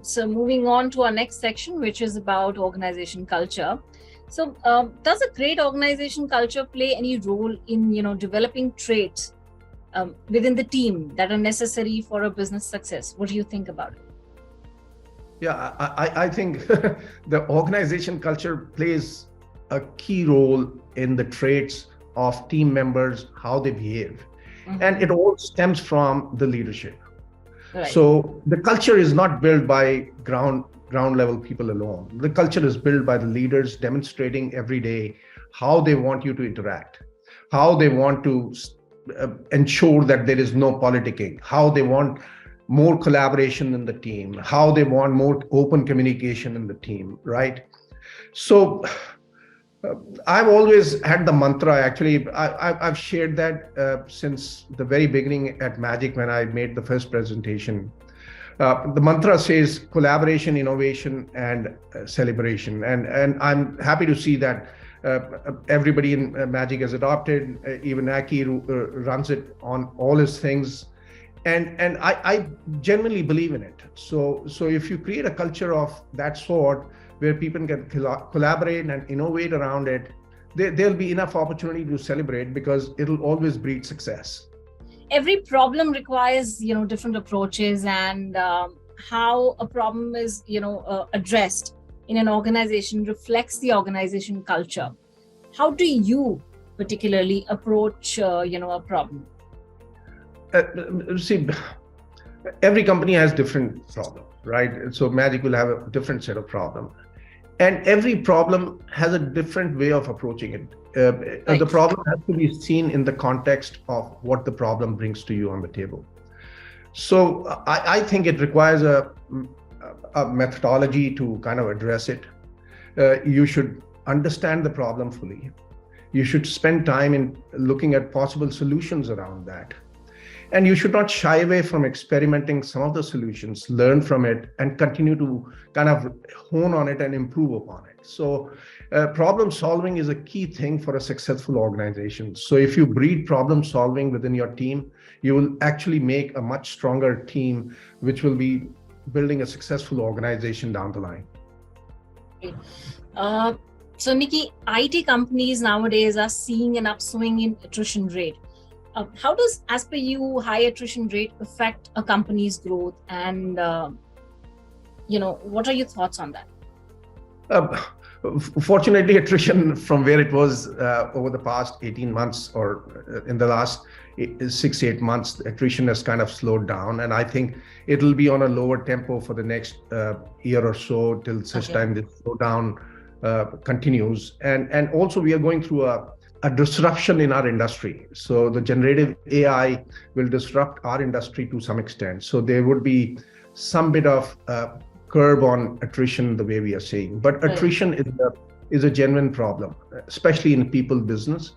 So moving on to our next section, which is about organization culture. So does a great organization culture play any role in, developing traits within the team that are necessary for a business success? What do you think about it? Yeah, I think the organization culture plays a key role in the traits of team members, how they behave. And it all stems from the leadership. Right. So the culture is not built by ground level people alone. The culture is built by the leaders demonstrating every day how they want you to interact, how they want to ensure that there is no politicking, how they want more collaboration in the team, how they want more open communication in the team, right? So I've always had the mantra. Actually, I've shared that since the very beginning at Magic when I made the first presentation. The mantra says collaboration, innovation, and celebration. And I'm happy to see that everybody in Magic has adopted. Even Aki runs it on all his things. And I genuinely believe in it. So if you create a culture of that sort, where people can collaborate and innovate around it, there'll be enough opportunity to celebrate because it'll always breed success. Every problem requires, different approaches, and how a problem is, addressed in an organization reflects the organization culture. How do you particularly approach, a problem? See, every company has different problems, right? So Magic will have a different set of problems. And every problem has a different way of approaching it. Right. The problem has to be seen in the context of what the problem brings to you on the table. So I think it requires a methodology to kind of address it. You should understand the problem fully. You should spend time in looking at possible solutions around that. And you should not shy away from experimenting some of the solutions, learn from it, and continue to kind of hone on it and improve upon it. So problem solving is a key thing for a successful organization. So if you breed problem solving within your team, you will actually make a much stronger team, which will be building a successful organization down the line. So Nicki, IT companies nowadays are seeing an upswing in attrition rate. How does, as per you, high attrition rate affect a company's growth? And, what are your thoughts on that? Fortunately, attrition from where it was over the past 18 months or in the last 6-8 months, attrition has kind of slowed down. And I think it'll be on a lower tempo for the next year or so till such time this slowdown continues. And also we are going through a disruption in our industry. So the generative AI will disrupt our industry to some extent. So there would be some bit of curb on attrition the way we are seeing. But attrition is a genuine problem, especially in people business.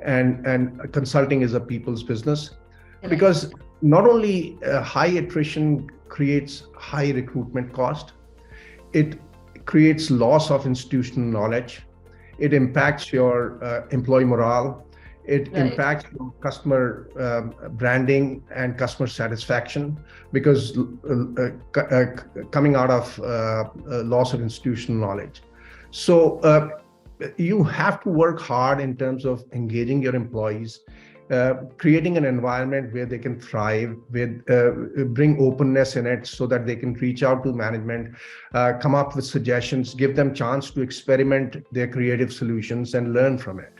And consulting is a people's business. Because not only high attrition creates high recruitment cost, it creates loss of institutional knowledge. It impacts your employee morale. It impacts your customer branding and customer satisfaction, because coming out of loss of institutional knowledge. So you have to work hard in terms of engaging your employees, creating an environment where they can thrive, with bring openness in it so that they can reach out to management, come up with suggestions, give them chance to experiment their creative solutions and learn from it.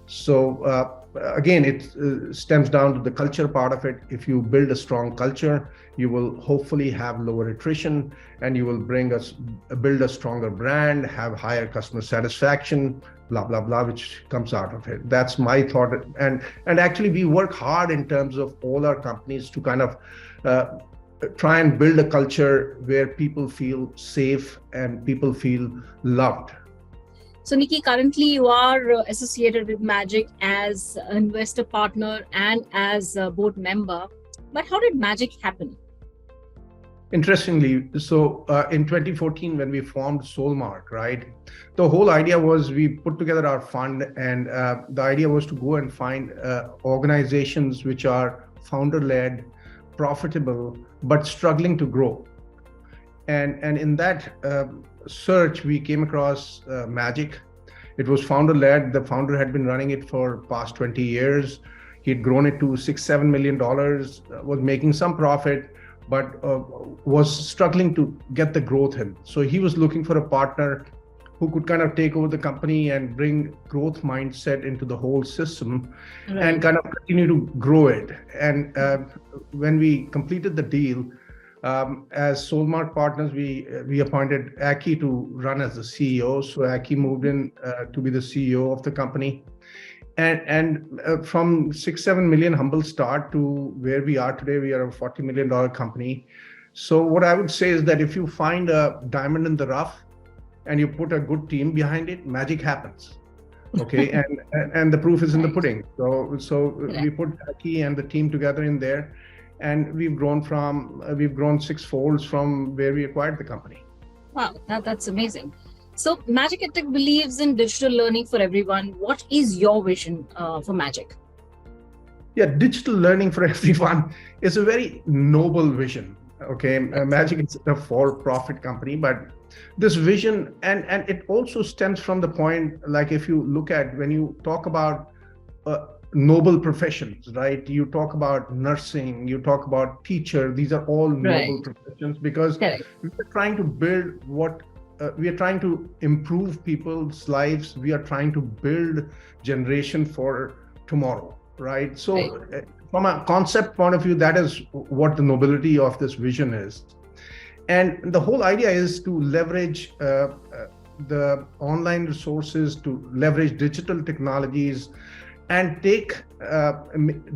So again, it stems down to the culture part of it. If you build a strong culture, you will hopefully have lower attrition, and you will build a stronger brand, have higher customer satisfaction, blah, blah, blah, which comes out of it. That's my thought. And actually we work hard in terms of all our companies to kind of try and build a culture where people feel safe and people feel loved. So Nicki, currently you are associated with Magic as an investor partner and as a board member. But how did Magic happen? Interestingly, so in 2014, when we formed Soulmark, right, the whole idea was we put together our fund, and the idea was to go and find organizations which are founder-led, profitable, but struggling to grow. And in that search, we came across Magic. It was founder led. The founder had been running it for past 20 years. He'd grown it to $6-7 million, was making some profit, but was struggling to get the growth in. So he was looking for a partner who could kind of take over the company and bring growth mindset into the whole system, right, and kind of continue to grow it. And when we completed the deal, as Soulmark partners, we appointed Aki to run as the CEO. So Aki moved in to be the CEO of the company. And from 6-7 million humble start to where we are today, we are a $40 million company. So what I would say is that if you find a diamond in the rough and you put a good team behind it, magic happens. Okay, and the proof is in the pudding. So we put Aki and the team together in there, and we've grown six-folds from where we acquired the company. Wow, that's amazing. So Magic EdTech believes in digital learning for everyone. What is your vision for Magic? Yeah, digital learning for everyone is a very noble vision. Okay, Magic is a for-profit company, but this vision, and it also stems from the point, like if you look at, when you talk about noble professions, right? You talk about nursing, you talk about teacher, these are all noble professions, because we're trying to build we are trying to improve people's lives. We are trying to build generation for tomorrow, right? So from a concept point of view, that is what the nobility of this vision is. And the whole idea is to leverage the online resources, to leverage digital technologies, and take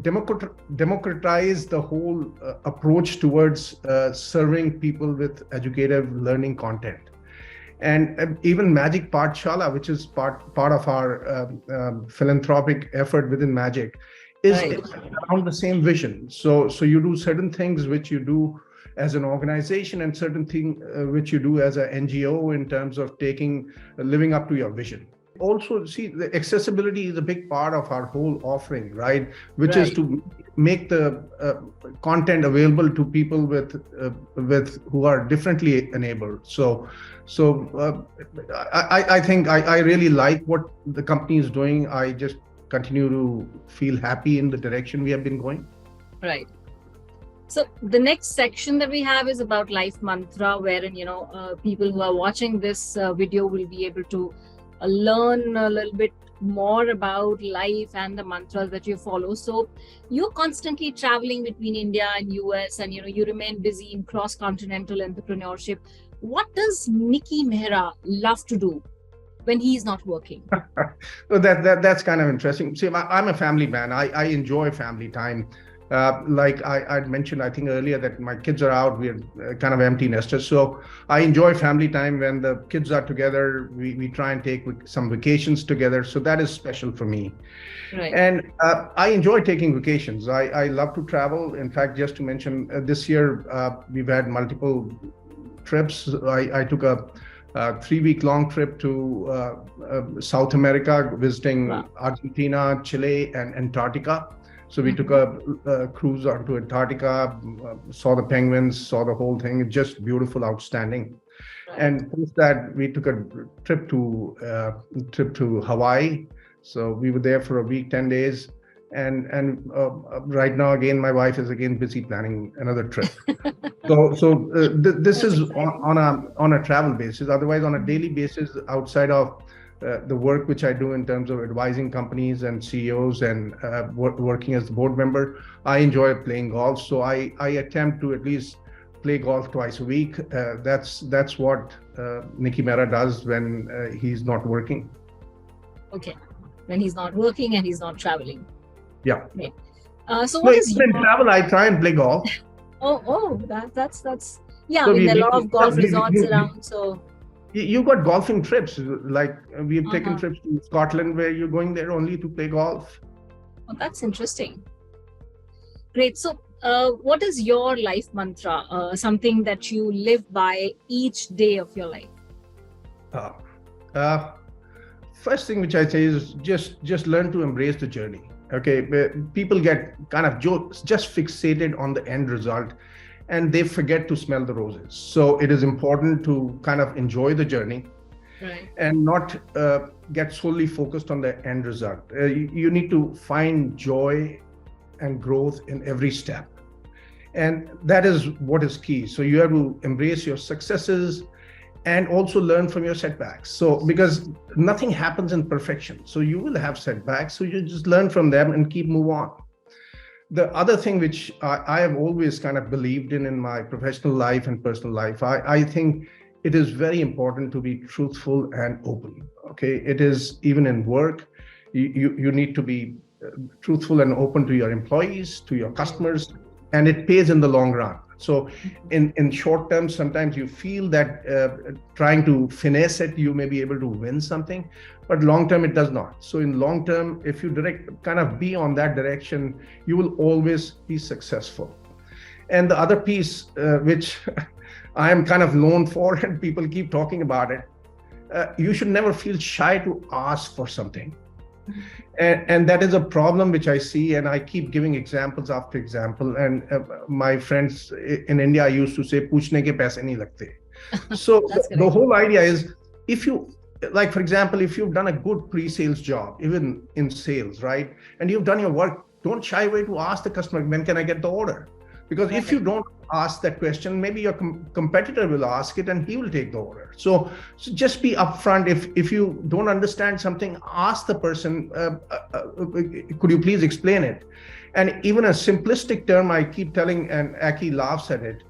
democratize the whole approach towards serving people with educative learning content. And even Magic Pathshala, which is part of our philanthropic effort within Magic, is around the same vision. So you do certain things which you do as an organization, and certain thing which you do as an NGO in terms of living up to your vision. Also, see, the accessibility is a big part of our whole offering, right? Which is to make the content available to people with who are differently enabled. So I think I really like what the company is doing. I just continue to feel happy in the direction we have been going. Right. So the next section that we have is about life mantra, wherein people who are watching this video will be able to learn a little bit more about life and the mantras that you follow. So you're constantly traveling between India and US, and you remain busy in cross-continental entrepreneurship. What does Nicki Mehra love to do when he's not working? Well, that's kind of interesting. See, I'm a family man. I enjoy family time. Like I'd mentioned, I think earlier, that my kids are out, we're kind of empty nesters. So I enjoy family time. When the kids are together, we try and take some vacations together. So that is special for me. Right. And I enjoy taking vacations. I love to travel. In fact, just to mention, this year, we've had multiple trips. I took a 3-week-long trip to South America, visiting Argentina, Chile, and Antarctica. So we took a cruise onto Antarctica, saw the penguins, saw the whole thing. Just beautiful, outstanding. Right. And post that, we took a trip to Hawaii. So we were there for a week, 10 days. And right now, again, my wife is again busy planning another trip. This is on a travel basis. Otherwise, on a daily basis, outside of the work which I do in terms of advising companies and CEOs and working as the board member, I enjoy playing golf. So I attempt to at least play golf twice a week. That's what Nicki Mehra does when he's not working. Okay, when he's not working and he's not traveling. Yeah. Right. So what is when travel, I try and play golf. That's yeah. So there are a lot of golf resorts around. So you got golfing trips, like we've taken trips to Scotland where you're going there only to play golf. Oh, that's interesting. Great. So what is your life mantra? Something that you live by each day of your life? First thing which I say is just learn to embrace the journey. Okay, people get kind of just fixated on the end result, and they forget to smell the roses. So it is important to kind of enjoy the journey, Right. and not get solely focused on the end result. You need to find joy and growth in every step. And that is what is key. So you have to embrace your successes and also learn from your setbacks. So because nothing happens in perfection. So you will have setbacks. So you just learn from them and keep move on. The other thing which I have always kind of believed in my professional life and personal life, I think it is very important to be truthful and open. Okay, it is even in work, you need to be truthful and open to your employees, to your customers, and it pays in the long run. So in short term, sometimes you feel that trying to finesse it, you may be able to win something, but long term it does not. So in long term, if you kind of be on that direction, you will always be successful. And the other piece, which I am kind of known for, and people keep talking about it, you should never feel shy to ask for something. And that is a problem which I see, and I keep giving examples after example. And my friends in India used to say, "Puchne ke paise nahi lagte." So the whole idea is, if you, like, for example, if you've done a good pre-sales job, even in sales, right, and you've done your work, don't shy away to ask the customer, "When can I get the order?" Because if you don't ask that question, maybe your competitor will ask it and he will take the order. So just be upfront. If you don't understand something, ask the person, could you please explain it? And even a simplistic term I keep telling, and Aki laughs at it,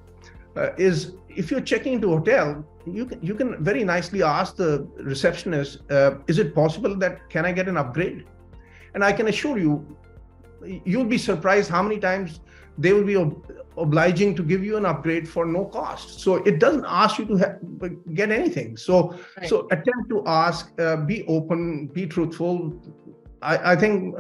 is if you're checking into a hotel, you can very nicely ask the receptionist, is it possible that can I get an upgrade? And I can assure you, you'll be surprised how many times they will be obliging to give you an upgrade for no cost. So it doesn't ask you to get anything. So so attempt to ask, be open, be truthful. I think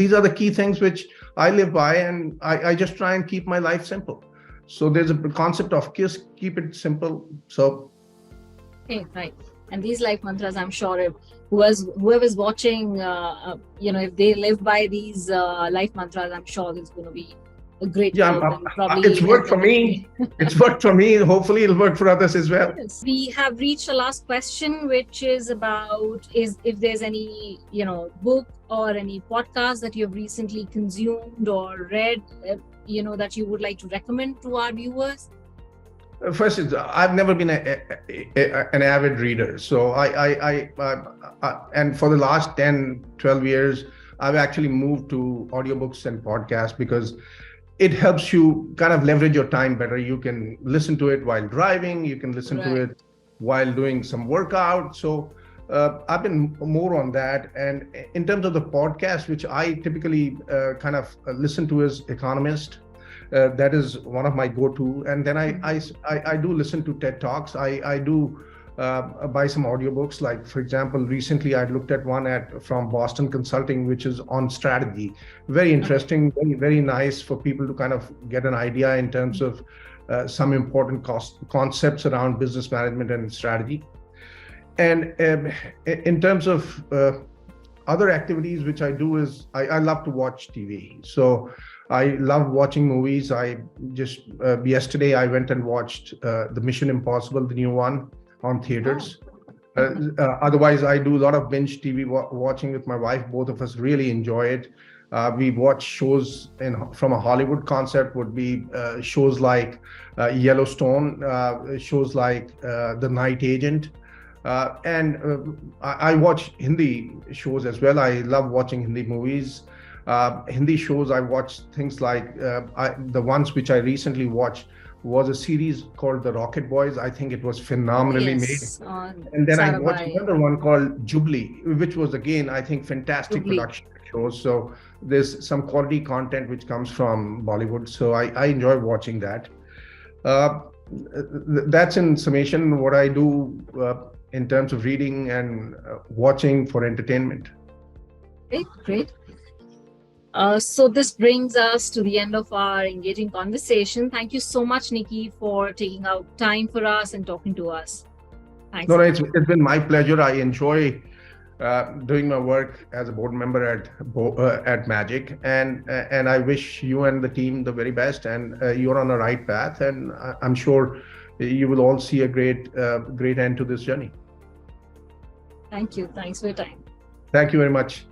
these are the key things which I live by, and I just try and keep my life simple. So there's a concept of KISS, keep it simple. So right. And these life mantras, I'm sure if whoever's watching, if they live by these life mantras, I'm sure it's going to be a great yeah, it's worked for me. It's worked for me. Hopefully it'll work for others as well. Yes. We have reached the last question, which is about if there's any book or any podcast that you've recently consumed or read, that you would like to recommend to our viewers. First, I've never been an avid reader. So I and for the last 10, 12 years, I've actually moved to audiobooks and podcasts because it helps you kind of leverage your time better. You can listen to it while driving, you can listen to it while doing some workout. So I've been more on that. And in terms of the podcast, which I typically kind of listen to, is Economist. That is one of my go-to. And then I do listen to TED Talks. I do buy some audiobooks. Like, for example, recently I looked at one from Boston Consulting, which is on strategy. Very interesting, very, very nice for people to kind of get an idea in terms of some important concepts around business management and strategy. And in terms of other activities which I do is I love to watch TV. So I love watching movies. I just yesterday I went and watched the Mission Impossible, the new one, on theaters. Otherwise, I do a lot of binge TV watching with my wife. Both of us really enjoy it. We watch shows from a Hollywood concept, would be shows like Yellowstone, shows like The Night Agent. And I watch Hindi shows as well. I love watching Hindi movies. Hindi shows, I watch things like the ones which I recently watched was a series called The Rocket Boys. I think it was phenomenally made. And then I watched another one called Jubilee, which was, again, I think, fantastic production shows. So there's some quality content which comes from Bollywood. So I enjoy watching that. That's in summation what I do in terms of reading and watching for entertainment. Great. So this brings us to the end of our engaging conversation. Thank you so much, Nicki, for taking out time for us and talking to us. Thanks. No, it's been my pleasure. I enjoy doing my work as a board member at Magic, and I wish you and the team the very best. And you're on the right path, and I'm sure you will all see a great end to this journey. Thank you. Thanks for your time. Thank you very much.